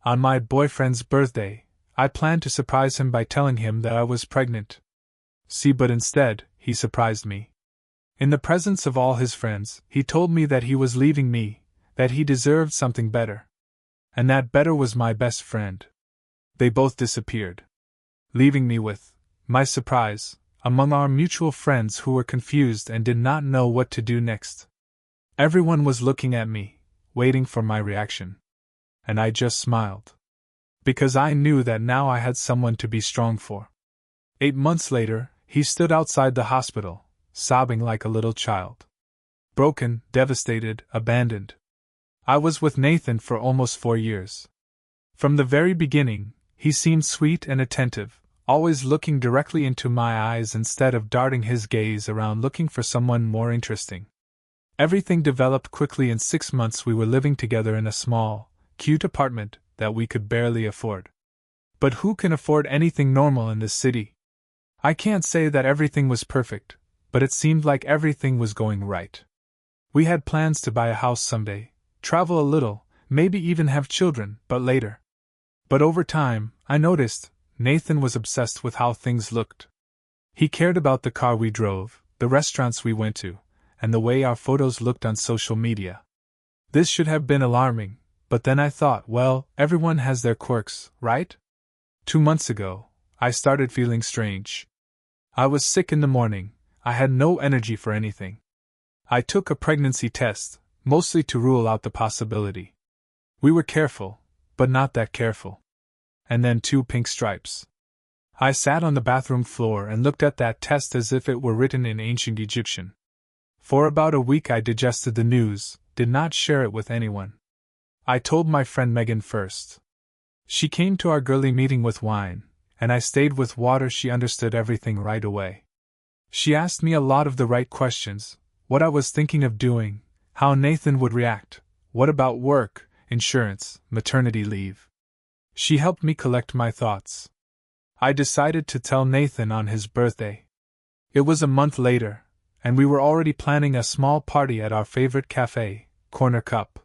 On my boyfriend's birthday, I planned to surprise him by telling him that I was pregnant. But instead, he surprised me. In the presence of all his friends, he told me that he was leaving me, that he deserved something better. And that better was my best friend. They both disappeared, leaving me with my surprise among our mutual friends who were confused and did not know what to do next. Everyone was looking at me, waiting for my reaction. And I just smiled. Because I knew that now I had someone to be strong for. 8 months later, he stood outside the hospital, sobbing like a little child. Broken, devastated, abandoned. I was with Nathan for almost 4 years. From the very beginning, he seemed sweet and attentive, always looking directly into my eyes instead of darting his gaze around looking for someone more interesting. Everything developed quickly. In 6 months we were living together in a small, cute apartment that we could barely afford. But who can afford anything normal in this city? I can't say that everything was perfect, but it seemed like everything was going right. We had plans to buy a house someday, travel a little, maybe even have children, but later. But over time, I noticed, Nathan was obsessed with how things looked. He cared about the car we drove, the restaurants we went to, and the way our photos looked on social media. This should have been alarming, but then I thought, well, everyone has their quirks, right? 2 months ago, I started feeling strange. I was sick in the morning, I had no energy for anything. I took a pregnancy test, mostly to rule out the possibility. We were careful, but not that careful. And then 2 pink stripes. I sat on the bathroom floor and looked at that test as if it were written in ancient Egyptian. For about a week I digested the news, did not share it with anyone. I told my friend Megan first. She came to our girly meeting with wine, and I stayed with water. She understood everything right away. She asked me a lot of the right questions, what I was thinking of doing, how Nathan would react, what about work, insurance, maternity leave. She helped me collect my thoughts. I decided to tell Nathan on his birthday. It was a month later, and we were already planning a small party at our favorite cafe, Corner Cup.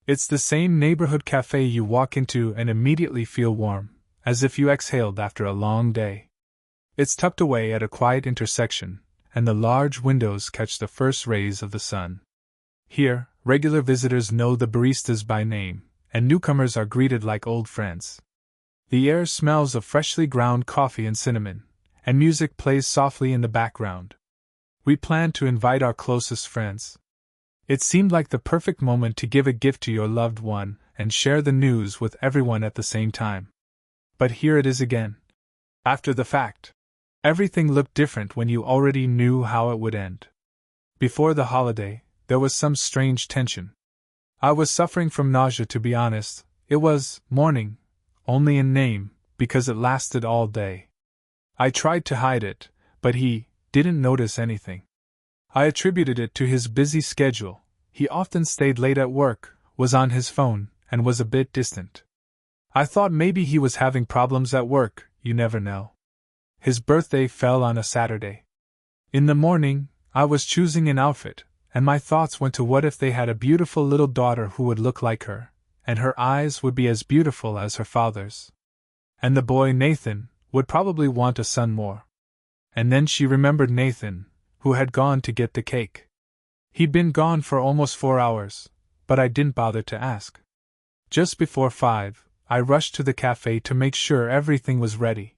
It's the same neighborhood cafe you walk into and immediately feel warm, as if you exhaled after a long day. It's tucked away at a quiet intersection, and the large windows catch the first rays of the sun. Here, regular visitors know the baristas by name, and newcomers are greeted like old friends. The air smells of freshly ground coffee and cinnamon, and music plays softly in the background. We planned to invite our closest friends. It seemed like the perfect moment to give a gift to your loved one and share the news with everyone at the same time. But here it is again. After the fact. Everything looked different when you already knew how it would end. Before the holiday, there was some strange tension. I was suffering from nausea, to be honest. It was morning, only in name, because it lasted all day. I tried to hide it, but he didn't notice anything. I attributed it to his busy schedule. He often stayed late at work, was on his phone, and was a bit distant. I thought maybe he was having problems at work, you never know. His birthday fell on a Saturday. In the morning, I was choosing an outfit, and my thoughts went to what if they had a beautiful little daughter who would look like her, and her eyes would be as beautiful as her father's. And the boy Nathan would probably want a son more. And then she remembered Nathan, who had gone to get the cake. He'd been gone for almost 4 hours, but I didn't bother to ask. Just before 5, I rushed to the cafe to make sure everything was ready.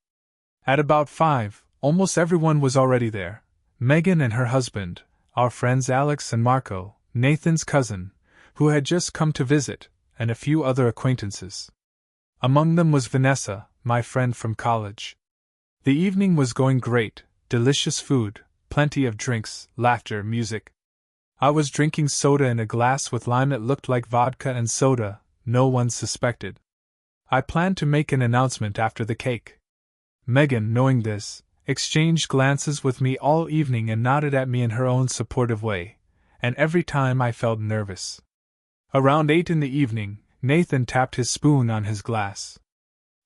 At about 5, almost everyone was already there. Megan and her husband, our friends Alex and Marco, Nathan's cousin, who had just come to visit, and a few other acquaintances. Among them was Vanessa, my friend from college. The evening was going great, delicious food, plenty of drinks, laughter, music. I was drinking soda in a glass with lime that looked like vodka and soda, no one suspected. I planned to make an announcement after the cake. Megan, knowing this, exchanged glances with me all evening and nodded at me in her own supportive way, and every time I felt nervous. Around 8 in the evening, Nathan tapped his spoon on his glass.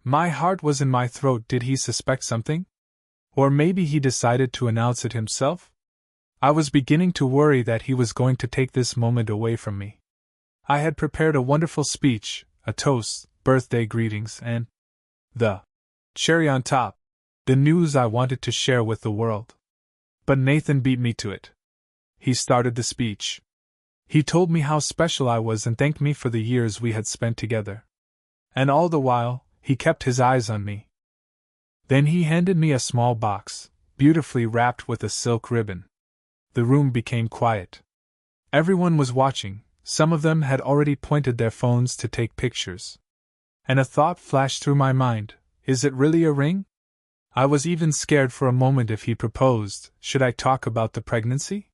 My heart was in my throat. Did he suspect something? Or maybe he decided to announce it himself? I was beginning to worry that he was going to take this moment away from me. I had prepared a wonderful speech, a toast, birthday greetings, and the cherry on top, the news I wanted to share with the world. But Nathan beat me to it. He started the speech. He told me how special I was and thanked me for the years we had spent together. And all the while, he kept his eyes on me. Then he handed me a small box, beautifully wrapped with a silk ribbon. The room became quiet. Everyone was watching. Some of them had already pointed their phones to take pictures. And a thought flashed through my mind: is it really a ring? I was even scared for a moment if he proposed. Should I talk about the pregnancy?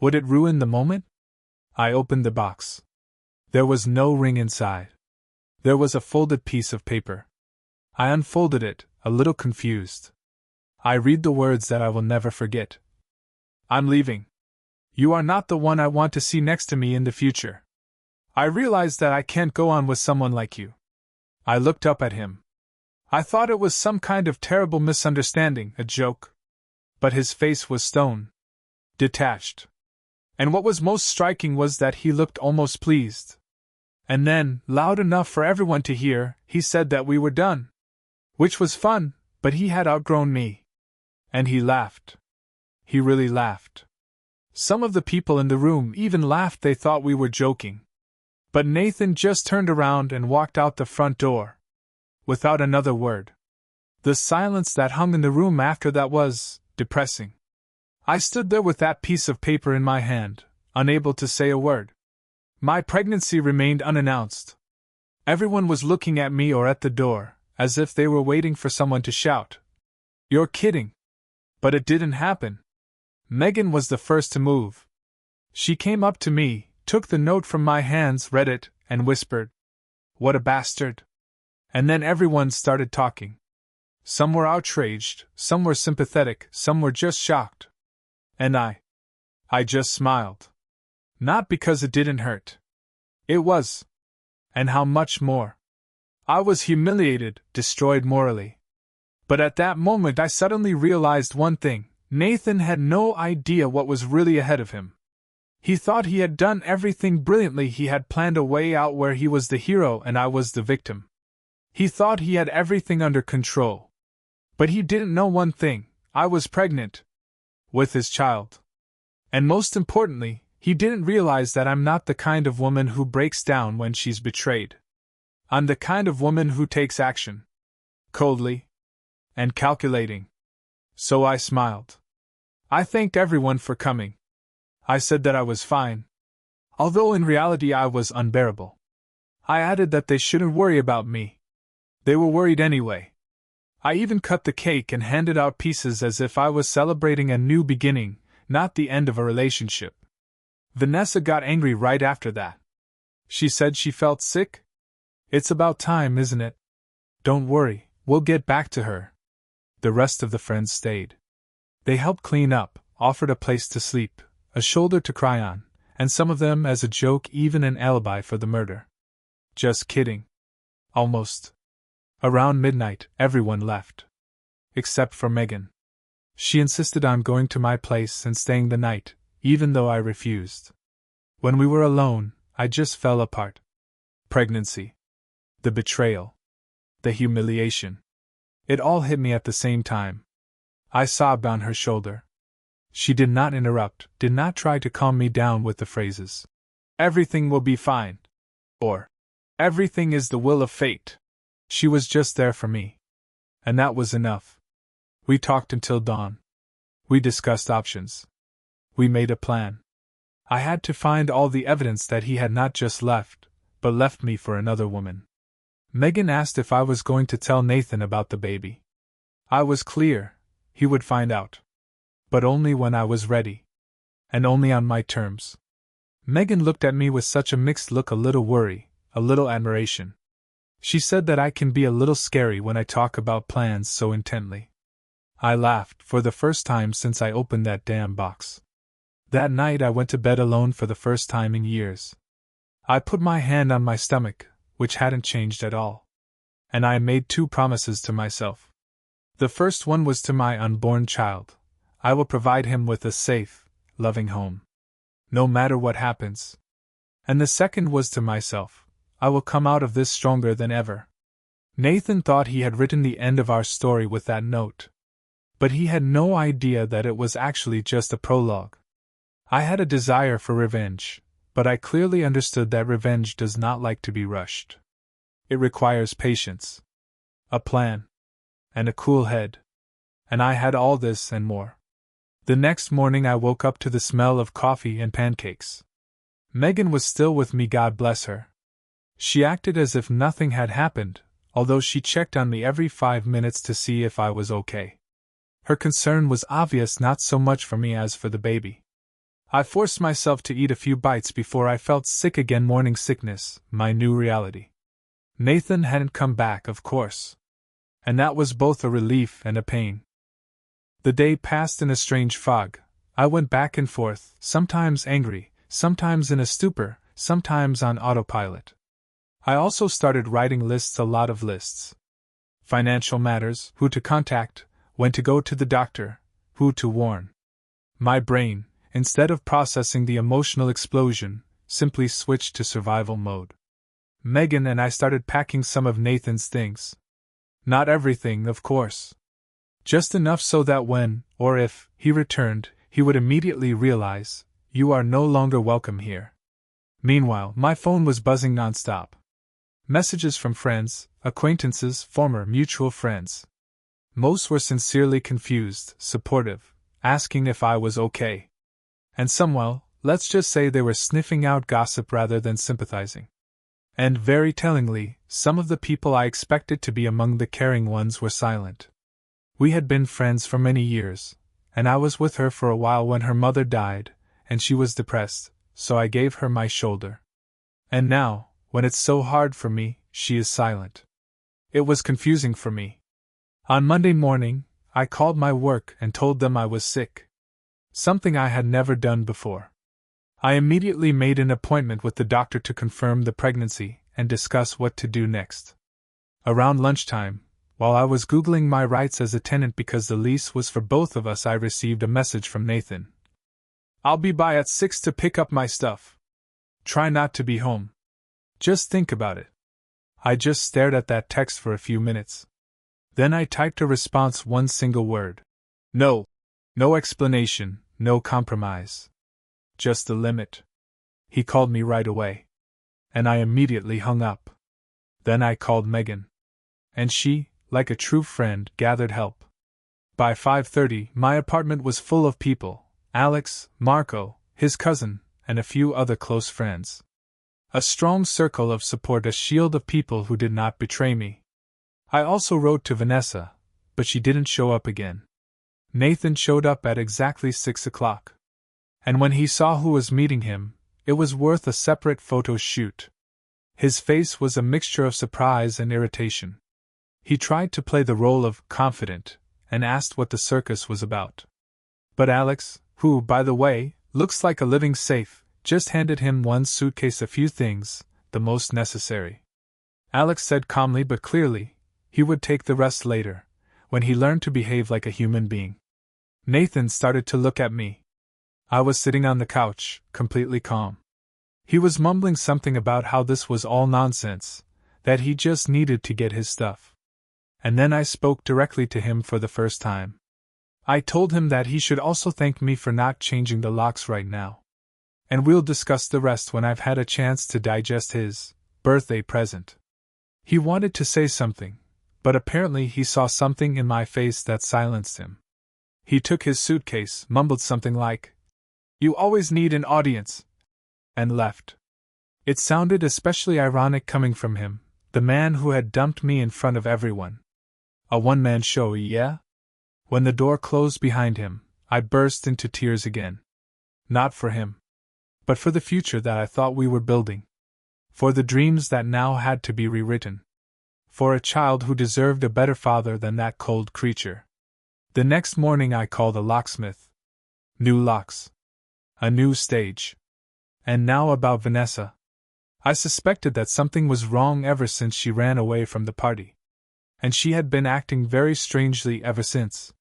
Would it ruin the moment? I opened the box. There was no ring inside. There was a folded piece of paper. I unfolded it, a little confused. I read the words that I will never forget. I'm leaving. You are not the one I want to see next to me in the future. I realize that I can't go on with someone like you. I looked up at him. I thought it was some kind of terrible misunderstanding, a joke. But his face was stone. Detached. And what was most striking was that he looked almost pleased. And then, loud enough for everyone to hear, he said that we were done. Which was fun, but he had outgrown me. And he laughed. He really laughed. Some of the people in the room even laughed. They thought we were joking. But Nathan just turned around and walked out the front door. Without another word. The silence that hung in the room after that was depressing. I stood there with that piece of paper in my hand, unable to say a word. My pregnancy remained unannounced. Everyone was looking at me or at the door, as if they were waiting for someone to shout, "You're kidding!" But it didn't happen. Megan was the first to move. She came up to me, took the note from my hands, read it, and whispered, "What a bastard!" And then everyone started talking. Some were outraged, some were sympathetic, some were just shocked. And I just smiled. Not because it didn't hurt. It was. And how much more. I was humiliated, destroyed morally. But at that moment I suddenly realized one thing: Nathan had no idea what was really ahead of him. He thought he had done everything brilliantly. He had planned a way out where he was the hero and I was the victim. He thought he had everything under control. But he didn't know one thing: I was pregnant. With his child. And most importantly, he didn't realize that I'm not the kind of woman who breaks down when she's betrayed. I'm the kind of woman who takes action. Coldly. And calculating. So I smiled. I thanked everyone for coming. I said that I was fine. Although in reality I was unbearable. I added that they shouldn't worry about me. They were worried anyway. I even cut the cake and handed out pieces as if I was celebrating a new beginning, not the end of a relationship. Vanessa got angry right after that. She said she felt sick. It's about time, isn't it? Don't worry, we'll get back to her. The rest of the friends stayed. They helped clean up, offered a place to sleep, a shoulder to cry on, and some of them as a joke even an alibi for the murder. Just kidding. Almost. Around midnight, everyone left. Except for Megan. She insisted on going to my place and staying the night, even though I refused. When we were alone, I just fell apart. Pregnancy. The betrayal. The humiliation. It all hit me at the same time. I sobbed on her shoulder. She did not interrupt, did not try to calm me down with the phrases, "Everything will be fine," or "Everything is the will of fate." She was just there for me. And that was enough. We talked until dawn. We discussed options. We made a plan. I had to find all the evidence that he had not just left, but left me for another woman. Megan asked if I was going to tell Nathan about the baby. I was clear: he would find out. But only when I was ready. And only on my terms. Megan looked at me with such a mixed look, a little worry, a little admiration. She said that I can be a little scary when I talk about plans so intently. I laughed, for the first time since I opened that damn box. That night I went to bed alone for the first time in years. I put my hand on my stomach, which hadn't changed at all. And I made 2 promises to myself. The first one was to my unborn child: I will provide him with a safe, loving home. No matter what happens. And the second was to myself: I will come out of this stronger than ever. Nathan thought he had written the end of our story with that note. But he had no idea that it was actually just a prologue. I had a desire for revenge, but I clearly understood that revenge does not like to be rushed. It requires patience, a plan, and a cool head. And I had all this and more. The next morning I woke up to the smell of coffee and pancakes. Megan was still with me, God bless her. She acted as if nothing had happened, although she checked on me every 5 minutes to see if I was okay. Her concern was obvious, not so much for me as for the baby. I forced myself to eat a few bites before I felt sick again. Morning sickness, my new reality. Nathan hadn't come back, of course. And that was both a relief and a pain. The day passed in a strange fog. I went back and forth, sometimes angry, sometimes in a stupor, sometimes on autopilot. I also started writing lists, a lot of lists. Financial matters, who to contact, when to go to the doctor, who to warn. My brain, instead of processing the emotional explosion, simply switched to survival mode. Megan and I started packing some of Nathan's things. Not everything, of course. Just enough so that when, or if, he returned, he would immediately realize, you are no longer welcome here. Meanwhile, my phone was buzzing nonstop. Messages from friends, acquaintances, former mutual friends. Most were sincerely confused, supportive, asking if I was okay. And some, well, let's just say they were sniffing out gossip rather than sympathizing. And very tellingly, some of the people I expected to be among the caring ones were silent. We had been friends for many years, and I was with her for a while when her mother died, and she was depressed, so I gave her my shoulder. And now, when it's so hard for me, she is silent. It was confusing for me. On Monday morning, I called my work and told them I was sick. Something I had never done before. I immediately made an appointment with the doctor to confirm the pregnancy and discuss what to do next. Around lunchtime, while I was Googling my rights as a tenant because the lease was for both of us, I received a message from Nathan. I'll be by at 6 to pick up my stuff. Try not to be home. Just think about it. I just stared at that text for a few minutes. Then I typed a response, one single word. No. No explanation, no compromise. Just the limit. He called me right away. And I immediately hung up. Then I called Megan. And she, like a true friend, gathered help. By 5:30, my apartment was full of people: Alex, Marco, his cousin, and a few other close friends. A strong circle of support, a shield of people who did not betray me. I also wrote to Vanessa, but she didn't show up again. Nathan showed up at exactly 6 o'clock. And when he saw who was meeting him, it was worth a separate photo shoot. His face was a mixture of surprise and irritation. He tried to play the role of confident and asked what the circus was about. But Alex, who, by the way, looks like a living safe, just handed him one suitcase, a few things, the most necessary. Alex said calmly but clearly he would take the rest later, when he learned to behave like a human being. Nathan started to look at me. I was sitting on the couch, completely calm. He was mumbling something about how this was all nonsense, that he just needed to get his stuff. And then I spoke directly to him for the first time. I told him that he should also thank me for not changing the locks right now. And we'll discuss the rest when I've had a chance to digest his birthday present. He wanted to say something, but apparently he saw something in my face that silenced him. He took his suitcase, mumbled something like, "You always need an audience," and left. It sounded especially ironic coming from him, the man who had dumped me in front of everyone. A one-man show, yeah? When the door closed behind him, I burst into tears again. Not for him, but for the future that I thought we were building. For the dreams that now had to be rewritten. For a child who deserved a better father than that cold creature. The next morning I called a locksmith. New locks. A new stage. And now about Vanessa. I suspected that something was wrong ever since she ran away from the party. And she had been acting very strangely ever since.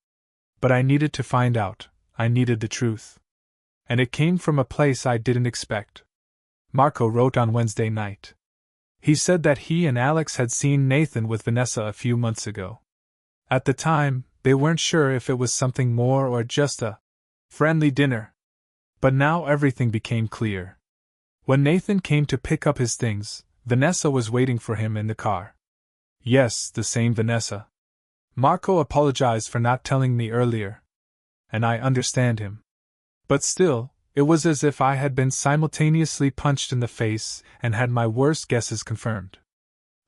But I needed to find out, I needed the truth. And it came from a place I didn't expect. Marco wrote on Wednesday night. He said that he and Alex had seen Nathan with Vanessa a few months ago. At the time, they weren't sure if it was something more or just a friendly dinner. But now everything became clear. When Nathan came to pick up his things, Vanessa was waiting for him in the car. Yes, the same Vanessa. Marco apologized for not telling me earlier. And I understand him. But still, it was as if I had been simultaneously punched in the face and had my worst guesses confirmed.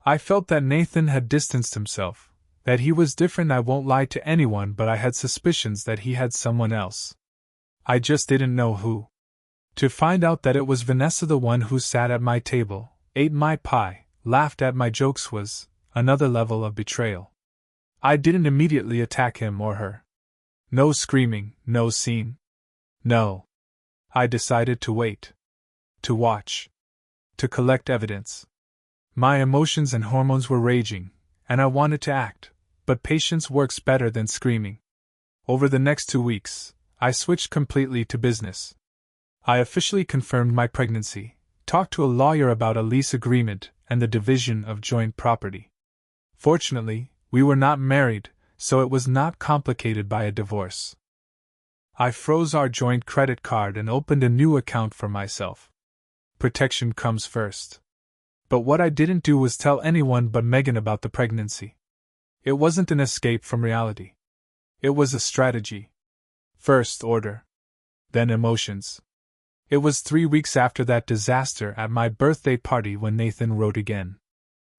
I felt that Nathan had distanced himself, that he was different. I won't lie to anyone, but I had suspicions that he had someone else. I just didn't know who. To find out that it was Vanessa, the one who sat at my table, ate my pie, laughed at my jokes, was another level of betrayal. I didn't immediately attack him or her. No screaming, no scene. No. I decided to wait. To watch. To collect evidence. My emotions and hormones were raging, and I wanted to act, but patience works better than screaming. Over the next 2 weeks, I switched completely to business. I officially confirmed my pregnancy, talked to a lawyer about a lease agreement and the division of joint property. Fortunately, we were not married, so it was not complicated by a divorce. I froze our joint credit card and opened a new account for myself. Protection comes first. But what I didn't do was tell anyone but Megan about the pregnancy. It wasn't an escape from reality. It was a strategy. First order. Then emotions. It was 3 weeks after that disaster at my birthday party when Nathan wrote again.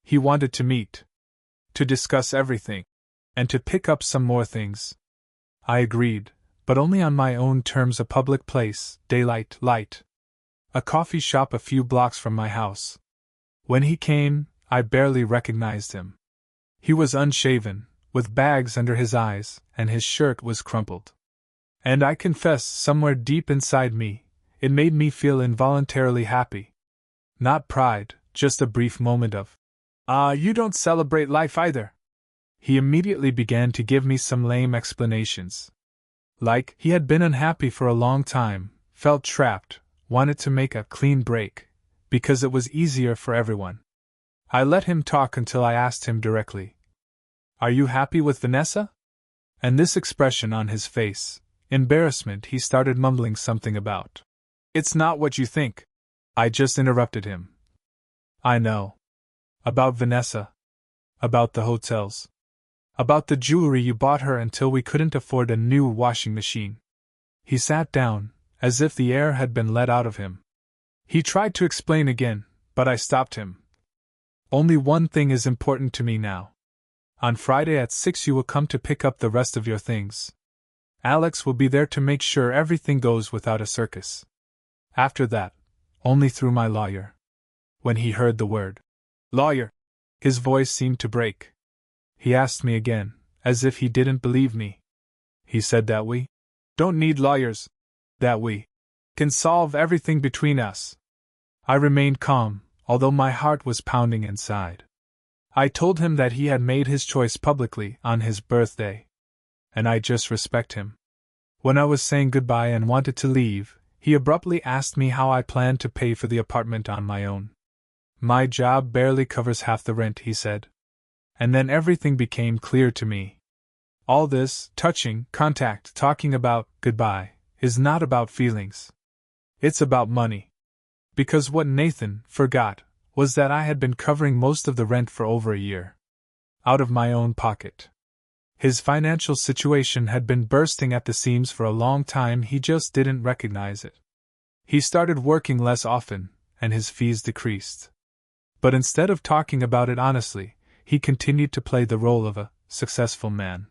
He wanted to meet. To discuss everything. And to pick up some more things. I agreed, but only on my own terms. A public place, daylight, light. A coffee shop a few blocks from my house. When he came, I barely recognized him. He was unshaven, with bags under his eyes, and his shirt was crumpled. And I confess, somewhere deep inside me, it made me feel involuntarily happy. Not pride, just a brief moment of, you don't celebrate life either. He immediately began to give me some lame explanations. Like, he had been unhappy for a long time, felt trapped, wanted to make a clean break, because it was easier for everyone. I let him talk until I asked him directly, "Are you happy with Vanessa?" And this expression on his face, embarrassment, he started mumbling something about, "It's not what you think." I just interrupted him. "I know. About Vanessa. About the hotels. About the jewelry you bought her until we couldn't afford a new washing machine." He sat down, as if the air had been let out of him. He tried to explain again, but I stopped him. "Only one thing is important to me now. On Friday at 6 you will come to pick up the rest of your things. Alex will be there to make sure everything goes without a circus. After that, only through my lawyer." When he heard the word lawyer, his voice seemed to break. He asked me again, as if he didn't believe me. He said that we don't need lawyers, that we can solve everything between us. I remained calm, although my heart was pounding inside. I told him that he had made his choice publicly on his birthday. And I just respect him. When I was saying goodbye and wanted to leave, he abruptly asked me how I planned to pay for the apartment on my own. "My job barely covers half the rent," he said. And then everything became clear to me. All this touching, contact, talking about goodbye, is not about feelings. It's about money. Because what Nathan forgot was that I had been covering most of the rent for over a year. Out of my own pocket. His financial situation had been bursting at the seams for a long time, he just didn't recognize it. He started working less often, and his fees decreased. But instead of talking about it honestly, he continued to play the role of a successful man.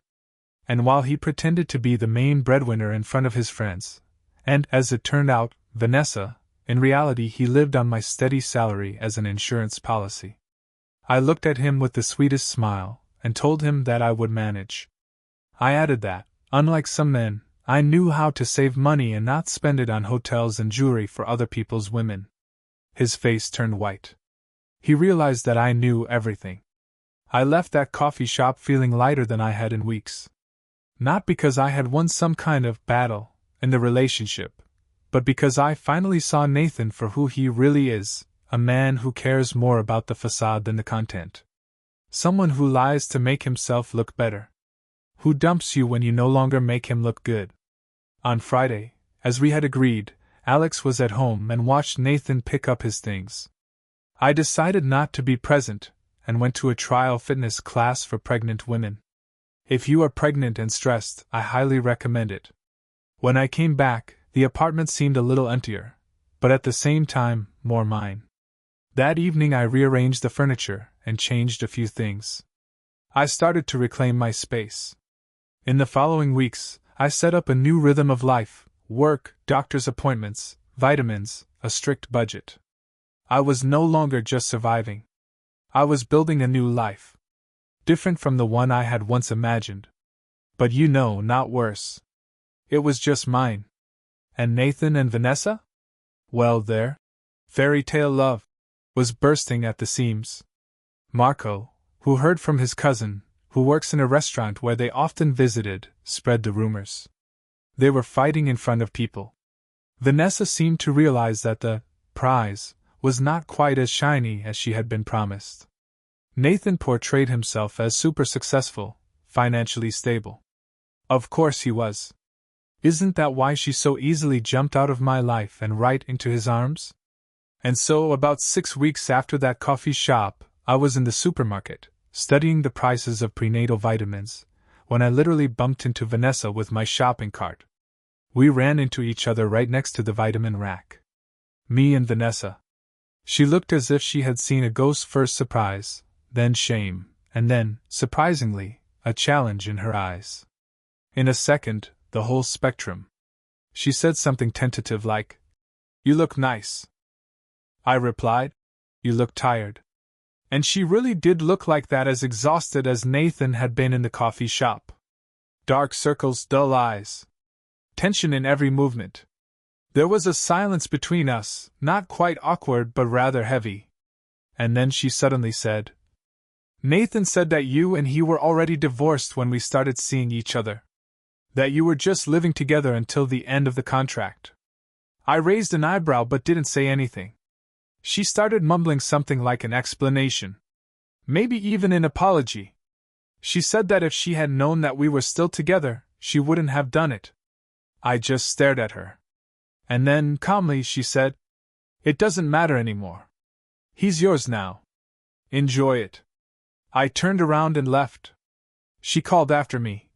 And while he pretended to be the main breadwinner in front of his friends, and, as it turned out, Vanessa, in reality he lived on my steady salary as an insurance policy. I looked at him with the sweetest smile, and told him that I would manage. I added that, unlike some men, I knew how to save money and not spend it on hotels and jewelry for other people's women. His face turned white. He realized that I knew everything. I left that coffee shop feeling lighter than I had in weeks. Not because I had won some kind of battle in the relationship, but because I finally saw Nathan for who he really is, a man who cares more about the facade than the content. Someone who lies to make himself look better. Who dumps you when you no longer make him look good. On Friday, as we had agreed, Alex was at home and watched Nathan pick up his things. I decided not to be present, and went to a trial fitness class for pregnant women. If you are pregnant and stressed, I highly recommend it. When I came back, the apartment seemed a little emptier, but at the same time, more mine. That evening I rearranged the furniture and changed a few things. I started to reclaim my space. In the following weeks, I set up a new rhythm of life: work, doctor's appointments, vitamins, a strict budget. I was no longer just surviving. I was building a new life. Different from the one I had once imagined. But not worse. It was just mine. And Nathan and Vanessa? Well, their fairy tale love was bursting at the seams. Marco, who heard from his cousin, who works in a restaurant where they often visited, spread the rumors. They were fighting in front of people. Vanessa seemed to realize that the prize was not quite as shiny as she had been promised. Nathan portrayed himself as super successful, financially stable. Of course he was. Isn't that why she so easily jumped out of my life and right into his arms? And so, about 6 weeks after that coffee shop, I was in the supermarket, studying the prices of prenatal vitamins, when I literally bumped into Vanessa with my shopping cart. We ran into each other right next to the vitamin rack. Me and Vanessa. She looked as if she had seen a ghost. First surprise, then shame, and then, surprisingly, a challenge in her eyes. In a second, the whole spectrum. She said something tentative like, "You look nice." I replied, "You look tired." And she really did look like that, as exhausted as Nathan had been in the coffee shop. Dark circles, dull eyes. Tension in every movement. There was a silence between us, not quite awkward but rather heavy. And then she suddenly said, "Nathan said that you and he were already divorced when we started seeing each other. That you were just living together until the end of the contract." I raised an eyebrow but didn't say anything. She started mumbling something like an explanation. Maybe even an apology. She said that if she had known that we were still together, she wouldn't have done it. I just stared at her. And then, calmly, she said, "It doesn't matter anymore. He's yours now. Enjoy it." I turned around and left. She called after me,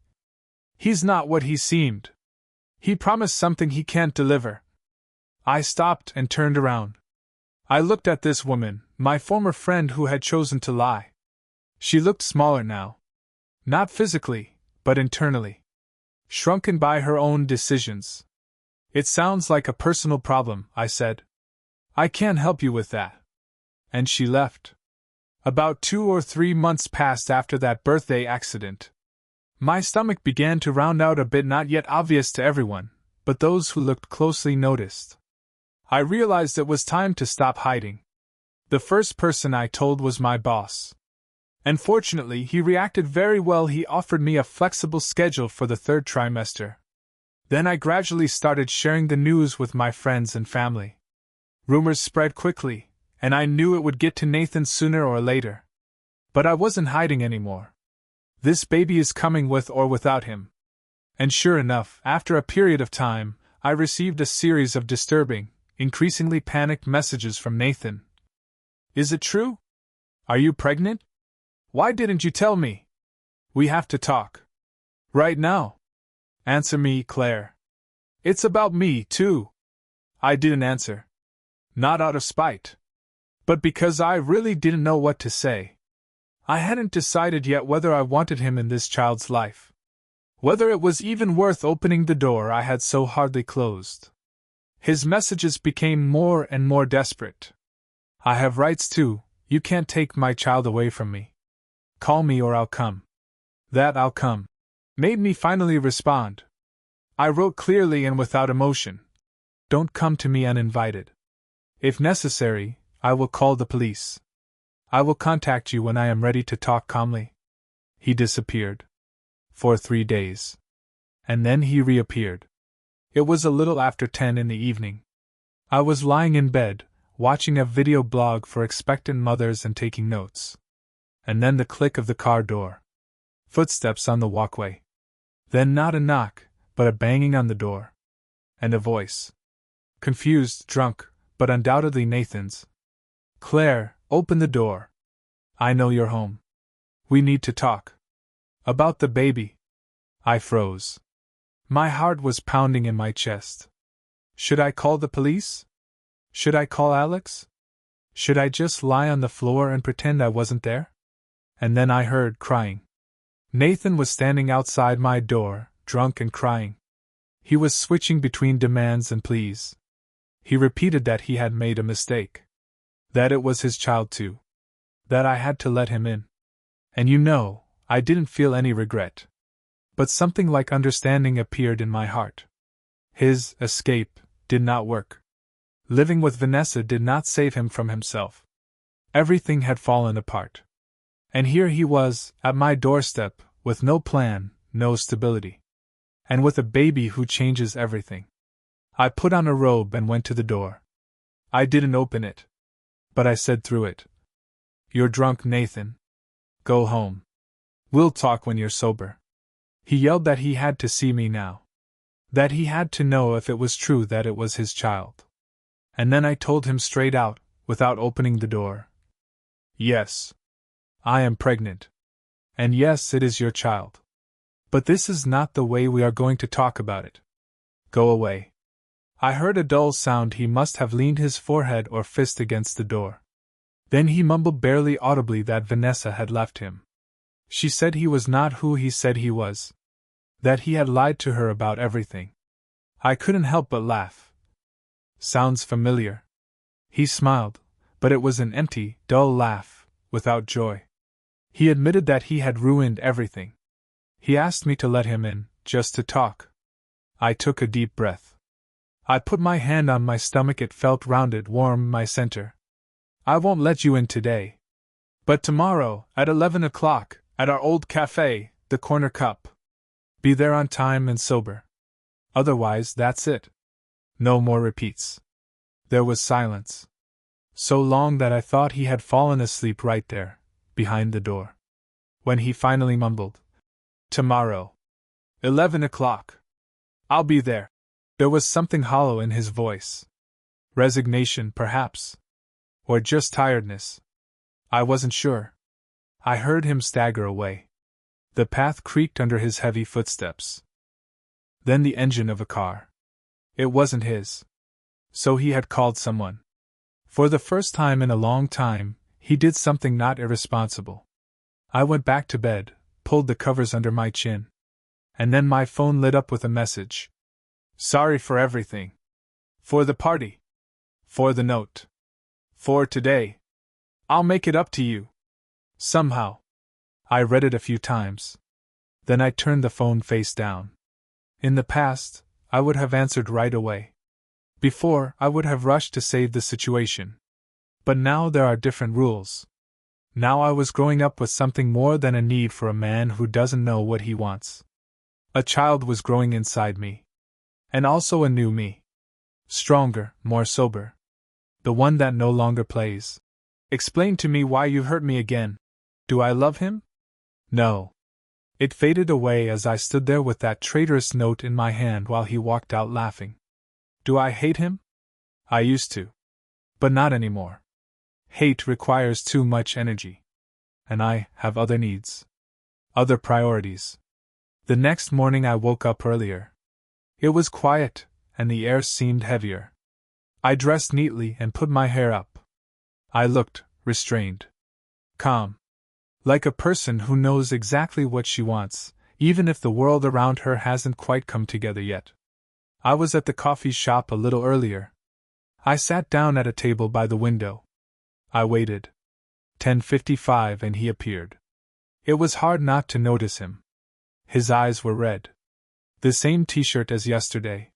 "He's not what he seemed. He promised something he can't deliver." I stopped and turned around. I looked at this woman, my former friend who had chosen to lie. She looked smaller now. Not physically, but internally. Shrunken by her own decisions. "It sounds like a personal problem," I said. "I can't help you with that." And she left. About 2 or 3 months passed after that birthday accident. My stomach began to round out a bit, not yet obvious to everyone, but those who looked closely noticed. I realized it was time to stop hiding. The first person I told was my boss. And fortunately, he reacted very well. He offered me a flexible schedule for the 3rd trimester. Then I gradually started sharing the news with my friends and family. Rumors spread quickly, and I knew it would get to Nathan sooner or later. But I wasn't hiding anymore. This baby is coming with or without him. And sure enough, after a period of time, I received a series of disturbing, increasingly panicked messages from Nathan. "Is it true? Are you pregnant? Why didn't you tell me? We have to talk. Right now. Answer me, Claire. It's about me, too." I didn't answer. Not out of spite. But because I really didn't know what to say. I hadn't decided yet whether I wanted him in this child's life. Whether it was even worth opening the door I had so hardly closed. His messages became more and more desperate. "I have rights too. You can't take my child away from me. Call me or I'll come." That "I'll come" made me finally respond. I wrote clearly and without emotion. "Don't come to me uninvited. If necessary, I will call the police. I will contact you when I am ready to talk calmly." He disappeared. For 3 days. And then he reappeared. It was a little after 10 in the evening. I was lying in bed, watching a video blog for expectant mothers and taking notes. And then the click of the car door. Footsteps on the walkway. Then not a knock, but a banging on the door. And a voice. Confused, drunk, but undoubtedly Nathan's. "Claire, open the door. I know you're home. We need to talk. About the baby." I froze. My heart was pounding in my chest. Should I call the police? Should I call Alex? Should I just lie on the floor and pretend I wasn't there? And then I heard crying. Nathan was standing outside my door, drunk and crying. He was switching between demands and pleas. He repeated that he had made a mistake. That it was his child too. That I had to let him in. And I didn't feel any regret. But something like understanding appeared in my heart. His escape did not work. Living with Vanessa did not save him from himself. Everything had fallen apart. And here he was, at my doorstep, with no plan, no stability. And with a baby who changes everything. I put on a robe and went to the door. I didn't open it. But I said through it, "You're drunk, Nathan. Go home. We'll talk when you're sober." He yelled that he had to see me now. That he had to know if it was true that it was his child. And then I told him straight out, without opening the door. "Yes. I am pregnant. And yes, it is your child. But this is not the way we are going to talk about it. Go away." I heard a dull sound. He must have leaned his forehead or fist against the door. Then he mumbled barely audibly that Vanessa had left him. She said he was not who he said he was. That he had lied to her about everything. I couldn't help but laugh. Sounds familiar. He smiled, but it was an empty, dull laugh, without joy. He admitted that he had ruined everything. He asked me to let him in, just to talk. I took a deep breath. I put my hand on my stomach. It felt rounded, warm, my center. "I won't let you in today. But tomorrow, at 11 o'clock, at our old cafe, the Corner Cup. Be there on time and sober. Otherwise, that's it. No more repeats." There was silence. So long that I thought he had fallen asleep right there, behind the door. When he finally mumbled, "Tomorrow. 11 o'clock. I'll be there." There was something hollow in his voice. Resignation, perhaps. Or just tiredness. I wasn't sure. I heard him stagger away. The path creaked under his heavy footsteps. Then the engine of a car. It wasn't his. So he had called someone. For the first time in a long time, he did something not irresponsible. I went back to bed, pulled the covers under my chin. And then my phone lit up with a message. "Sorry for everything. For the party. For the note. For today. I'll make it up to you. Somehow." I read it a few times. Then I turned the phone face down. In the past, I would have answered right away. Before, I would have rushed to save the situation. But now there are different rules. Now I was growing up with something more than a need for a man who doesn't know what he wants. A child was growing inside me. And also a new me. Stronger, more sober. The one that no longer plays. "Explain to me why you hurt me again. Do I love him?" No. It faded away as I stood there with that traitorous note in my hand while he walked out laughing. Do I hate him? I used to. But not anymore. Hate requires too much energy. And I have other needs. Other priorities. The next morning I woke up earlier. It was quiet, and the air seemed heavier. I dressed neatly and put my hair up. I looked restrained. Calm. Like a person who knows exactly what she wants, even if the world around her hasn't quite come together yet. I was at the coffee shop a little earlier. I sat down at a table by the window. I waited. 10:55 and he appeared. It was hard not to notice him. His eyes were red. The same t-shirt as yesterday.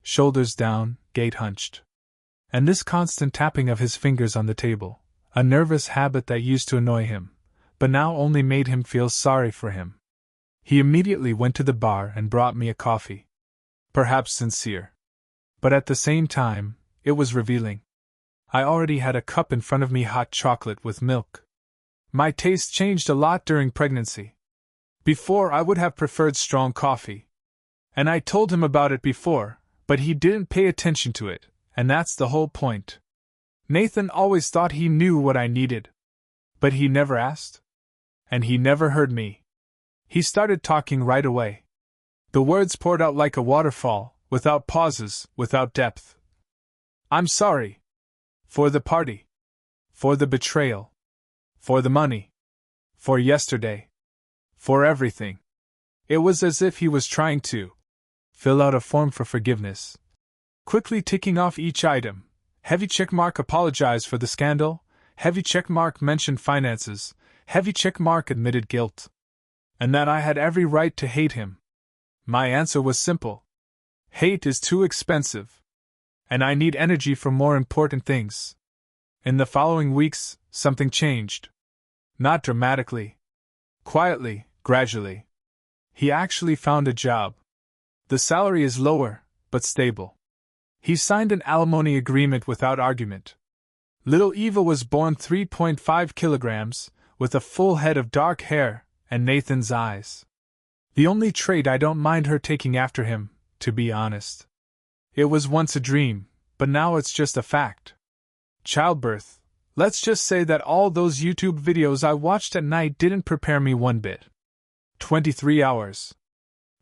Shoulders down, gait hunched. And this constant tapping of his fingers on the table, a nervous habit that used to annoy him, but now only made him feel sorry for him. He immediately went to the bar and brought me a coffee. Perhaps sincere. But at the same time, it was revealing. I already had a cup in front of me, hot chocolate with milk. My taste changed a lot during pregnancy. Before, I would have preferred strong coffee. And I told him about it before, but he didn't pay attention to it, and that's the whole point. Nathan always thought he knew what I needed. But he never asked. And he never heard me. He started talking right away. The words poured out like a waterfall, without pauses, without depth. I'm sorry. For the party. For the betrayal. For the money. For yesterday. For everything. It was as if he was trying to fill out a form for forgiveness. Quickly ticking off each item. Heavy checkmark, apologize for the scandal. Heavy checkmark, mentioned finances. Heavy checkmark, admitted guilt. And that I had every right to hate him. My answer was simple. Hate is too expensive. And I need energy for more important things. In the following weeks, something changed. Not dramatically. Quietly, gradually. He actually found a job. The salary is lower, but stable. He signed an alimony agreement without argument. Little Eva was born 3.5 kilograms, with a full head of dark hair, and Nathan's eyes. The only trait I don't mind her taking after him, to be honest. It was once a dream, but now it's just a fact. Childbirth. Let's just say that all those YouTube videos I watched at night didn't prepare me one bit. 23 hours.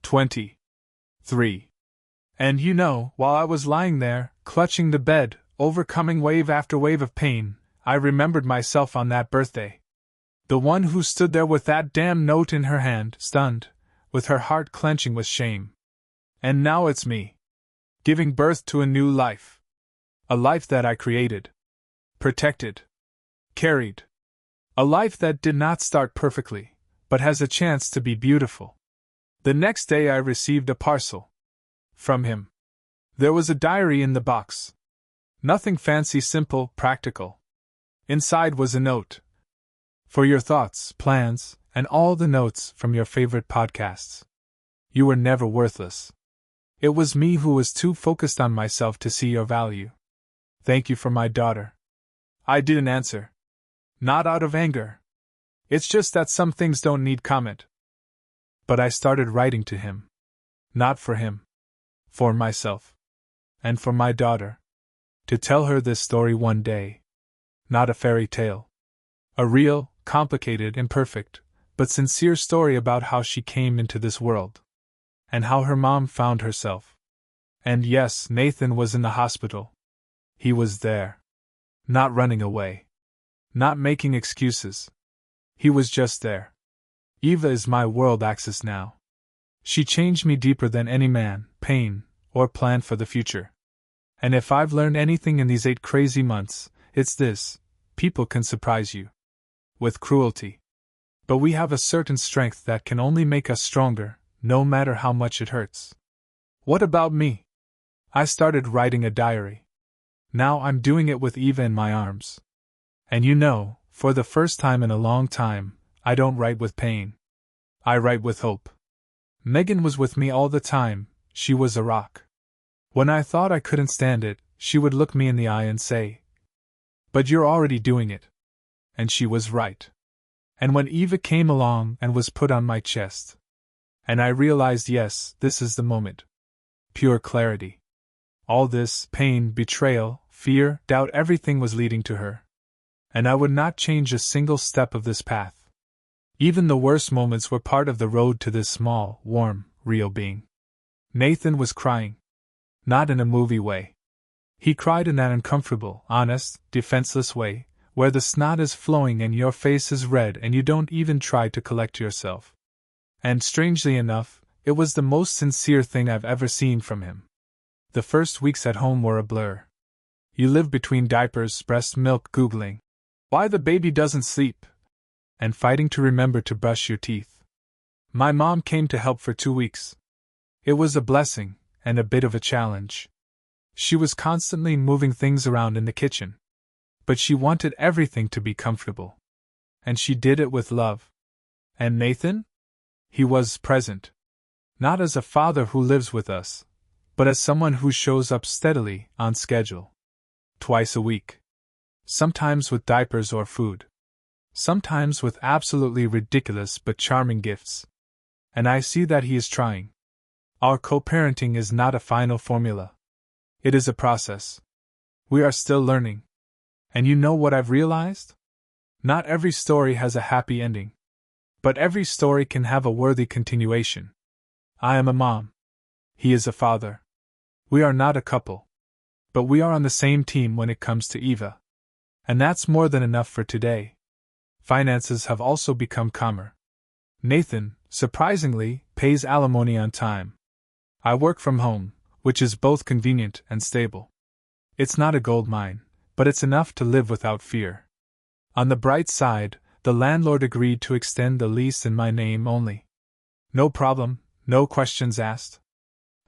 23. And you know, while I was lying there, clutching the bed, overcoming wave after wave of pain, I remembered myself on that birthday. The one who stood there with that damn note in her hand, stunned, with her heart clenching with shame. And now it's me. Giving birth to a new life. A life that I created. Protected. Carried. A life that did not start perfectly, but has a chance to be beautiful. The next day I received a parcel. From him. There was a diary in the box. Nothing fancy, simple, practical. Inside was a note. For your thoughts, plans, and all the notes from your favorite podcasts. You were never worthless. It was me who was too focused on myself to see your value. Thank you for my daughter. I didn't answer. Not out of anger. It's just that some things don't need comment. But I started writing to him. Not for him. For myself. And for my daughter. To tell her this story one day. Not a fairy tale. A real, complicated, imperfect, but sincere story about how she came into this world. And how her mom found herself. And yes, Nathan was in the hospital. He was there. Not running away. Not making excuses. He was just there. Eva is my world axis now. She changed me deeper than any man, pain, or plan for the future. And if I've learned anything in these 8 crazy months, it's this: people can surprise you. With cruelty. But we have a certain strength that can only make us stronger, no matter how much it hurts. What about me? I started writing a diary. Now I'm doing it with Eva in my arms. And you know, for the first time in a long time, I don't write with pain. I write with hope. Megan was with me all the time. She was a rock. When I thought I couldn't stand it, she would look me in the eye and say, "But you're already doing it." And she was right. And when Eva came along and was put on my chest, and I realized, yes, this is the moment. Pure clarity. All this, pain, betrayal, fear, doubt, everything was leading to her. And I would not change a single step of this path. Even the worst moments were part of the road to this small, warm, real being. Nathan was crying. Not in a movie way. He cried in that uncomfortable, honest, defenseless way, where the snot is flowing and your face is red and you don't even try to collect yourself. And strangely enough, it was the most sincere thing I've ever seen from him. The first weeks at home were a blur. You live between diapers, breast milk, Googling why the baby doesn't sleep, and fighting to remember to brush your teeth. My mom came to help for 2 weeks. It was a blessing, and a bit of a challenge. She was constantly moving things around in the kitchen. But she wanted everything to be comfortable. And she did it with love. And Nathan? He was present. Not as a father who lives with us, but as someone who shows up steadily, on schedule. Twice a week. Sometimes with diapers or food. Sometimes with absolutely ridiculous but charming gifts. And I see that he is trying. Our co-parenting is not a final formula. It is a process. We are still learning. And you know what I've realized? Not every story has a happy ending. But every story can have a worthy continuation. I am a mom. He is a father. We are not a couple. But we are on the same team when it comes to Eva. And that's more than enough for today. Finances have also become calmer. Nathan, surprisingly, pays alimony on time. I work from home, which is both convenient and stable. It's not a gold mine, but it's enough to live without fear. On the bright side, the landlord agreed to extend the lease in my name only. No problem, no questions asked.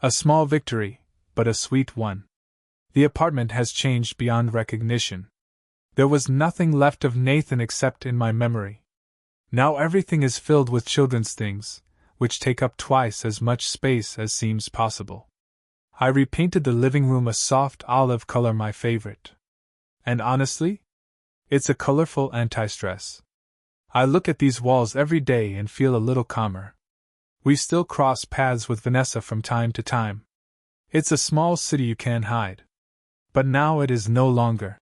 A small victory, but a sweet one. The apartment has changed beyond recognition. There was nothing left of Nathan except in my memory. Now everything is filled with children's things, which take up twice as much space as seems possible. I repainted the living room a soft olive color, my favorite. And honestly, it's a colorful anti-stress. I look at these walls every day and feel a little calmer. We still cross paths with Vanessa from time to time. It's a small city you can't hide. But now it is no longer.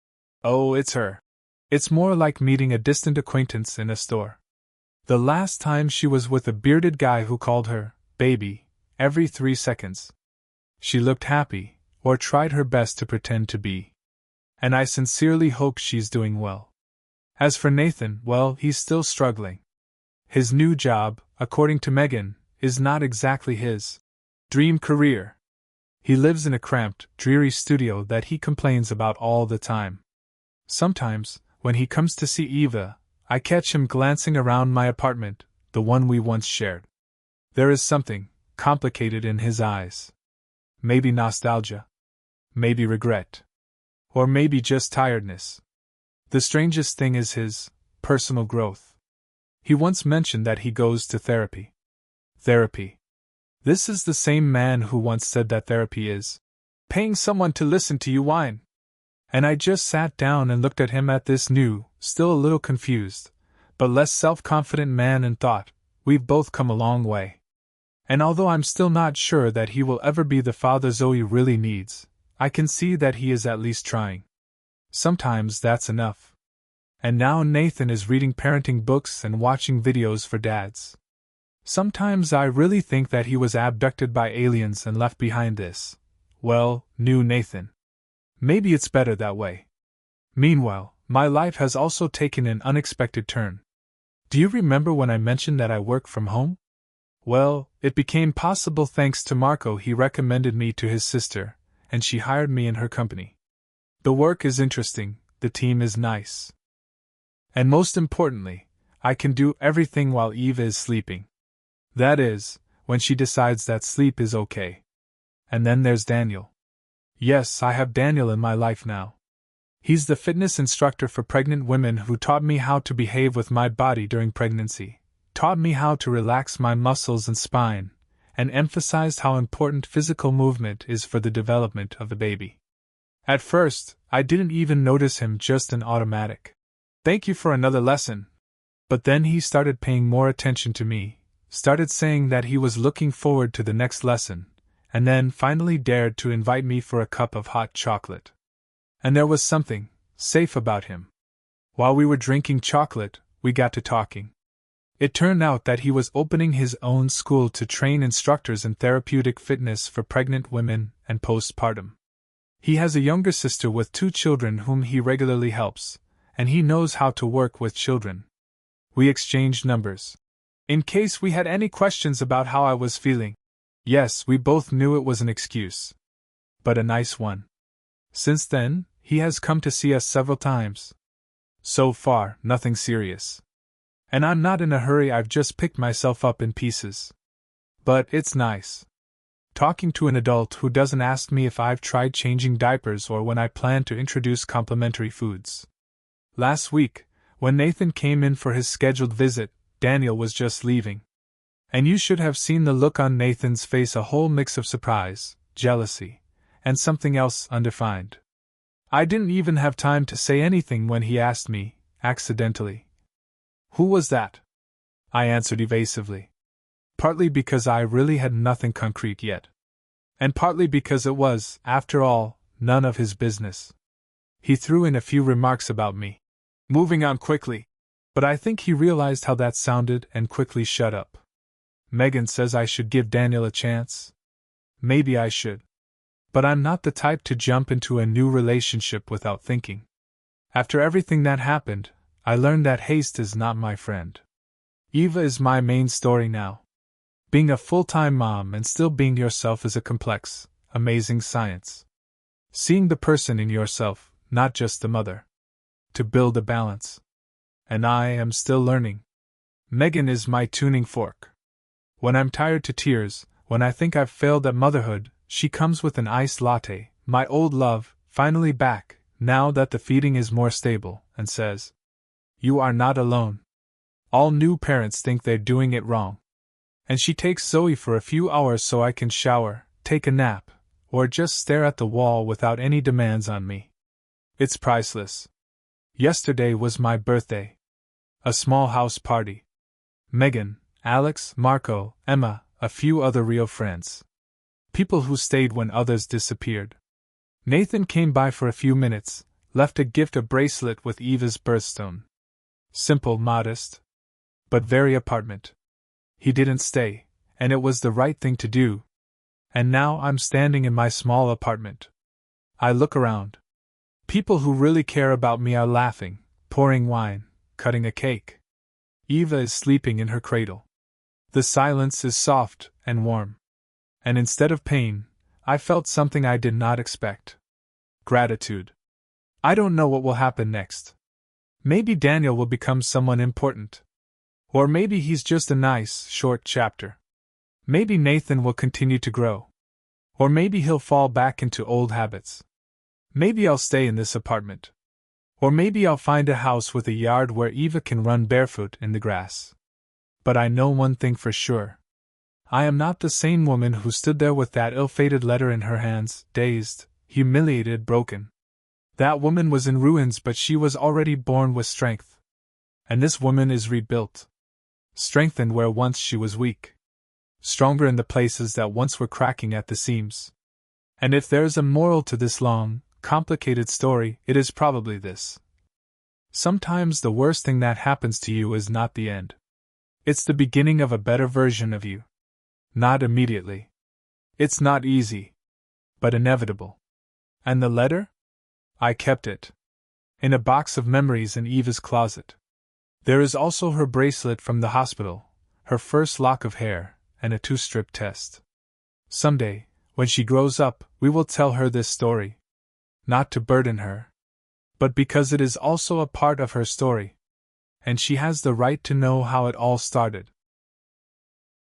Oh, it's her. It's more like meeting a distant acquaintance in a store. The last time she was with a bearded guy who called her baby every 3 seconds. She looked happy, or tried her best to pretend to be. And I sincerely hope she's doing well. As for Nathan, well, he's still struggling. His new job, according to Megan, is not exactly his dream career. He lives in a cramped, dreary studio that he complains about all the time. Sometimes, when he comes to see Eva, I catch him glancing around my apartment, the one we once shared. There is something complicated in his eyes. Maybe nostalgia. Maybe regret. Or maybe just tiredness. The strangest thing is his personal growth. He once mentioned that he goes to therapy. Therapy. This is the same man who once said that therapy is paying someone to listen to you whine. And I just sat down and looked at him, at this new, still a little confused, but less self-confident man, and thought, we've both come a long way. And although I'm still not sure that he will ever be the father Zoe really needs, I can see that he is at least trying. Sometimes that's enough. And now Nathan is reading parenting books and watching videos for dads. Sometimes I really think that he was abducted by aliens and left behind this, well, new Nathan. Maybe it's better that way. Meanwhile, my life has also taken an unexpected turn. Do you remember when I mentioned that I work from home? Well, it became possible thanks to Marco. He recommended me to his sister, and she hired me in her company. The work is interesting, the team is nice. And most importantly, I can do everything while Eva is sleeping. That is, when she decides that sleep is okay. And then there's Daniel. Yes, I have Daniel in my life now. He's the fitness instructor for pregnant women who taught me how to behave with my body during pregnancy, taught me how to relax my muscles and spine, and emphasized how important physical movement is for the development of the baby. At first, I didn't even notice him, just an automatic "Thank you for another lesson." But then he started paying more attention to me, started saying that he was looking forward to the next lesson, and then finally dared to invite me for a cup of hot chocolate. And there was something safe about him. While we were drinking chocolate, we got to talking. It turned out that he was opening his own school to train instructors in therapeutic fitness for pregnant women and postpartum. He has a younger sister with 2 children whom he regularly helps, and he knows how to work with children. We exchanged numbers, in case we had any questions about how I was feeling. Yes, we both knew it was an excuse, but a nice one. Since then, he has come to see us several times. So far, nothing serious. And I'm not in a hurry, I've just picked myself up in pieces. But it's nice talking to an adult who doesn't ask me if I've tried changing diapers or when I plan to introduce complementary foods. Last week, when Nathan came in for his scheduled visit, Daniel was just leaving. And you should have seen the look on Nathan's face, a whole mix of surprise, jealousy, and something else undefined. I didn't even have time to say anything when he asked me, accidentally, "Who was that?" I answered evasively. Partly because I really had nothing concrete yet. And partly because it was, after all, none of his business. He threw in a few remarks about me, moving on quickly, but I think he realized how that sounded and quickly shut up. Megan says I should give Daniel a chance. Maybe I should. But I'm not the type to jump into a new relationship without thinking. After everything that happened, I learned that haste is not my friend. Eva is my main story now. Being a full-time mom and still being yourself is a complex, amazing science. Seeing the person in yourself, not just the mother. To build a balance. And I am still learning. Megan is my tuning fork. When I'm tired to tears, when I think I've failed at motherhood, she comes with an iced latte, my old love, finally back, now that the feeding is more stable, and says, "You are not alone. All new parents think they're doing it wrong." And she takes Zoe for a few hours so I can shower, take a nap, or just stare at the wall without any demands on me. It's priceless. Yesterday was my birthday. A small house party. Megan, Alex, Marco, Emma, a few other real friends. People who stayed when others disappeared. Nathan came by for a few minutes, left a gift, a bracelet with Eva's birthstone. Simple, modest, but very apartment. He didn't stay, and it was the right thing to do. And now I'm standing in my small apartment. I look around. People who really care about me are laughing, pouring wine, cutting a cake. Eva is sleeping in her cradle. The silence is soft and warm. And instead of pain, I felt something I did not expect. Gratitude. I don't know what will happen next. Maybe Daniel will become someone important. Or maybe he's just a nice, short chapter. Maybe Nathan will continue to grow. Or maybe he'll fall back into old habits. Maybe I'll stay in this apartment. Or maybe I'll find a house with a yard where Eva can run barefoot in the grass. But I know one thing for sure. I am not the same woman who stood there with that ill-fated letter in her hands, dazed, humiliated, broken. That woman was in ruins, but she was already born with strength. And this woman is rebuilt. Strengthened where once she was weak. Stronger in the places that once were cracking at the seams. And if there's a moral to this long, complicated story, it is probably this. Sometimes the worst thing that happens to you is not the end. It's the beginning of a better version of you. Not immediately. It's not easy. But inevitable. And the letter? I kept it. In a box of memories in Eva's closet. There is also her bracelet from the hospital, her first lock of hair, and a 2-strip test. Someday, when she grows up, we will tell her this story. Not to burden her. But because it is also a part of her story. And she has the right to know how it all started.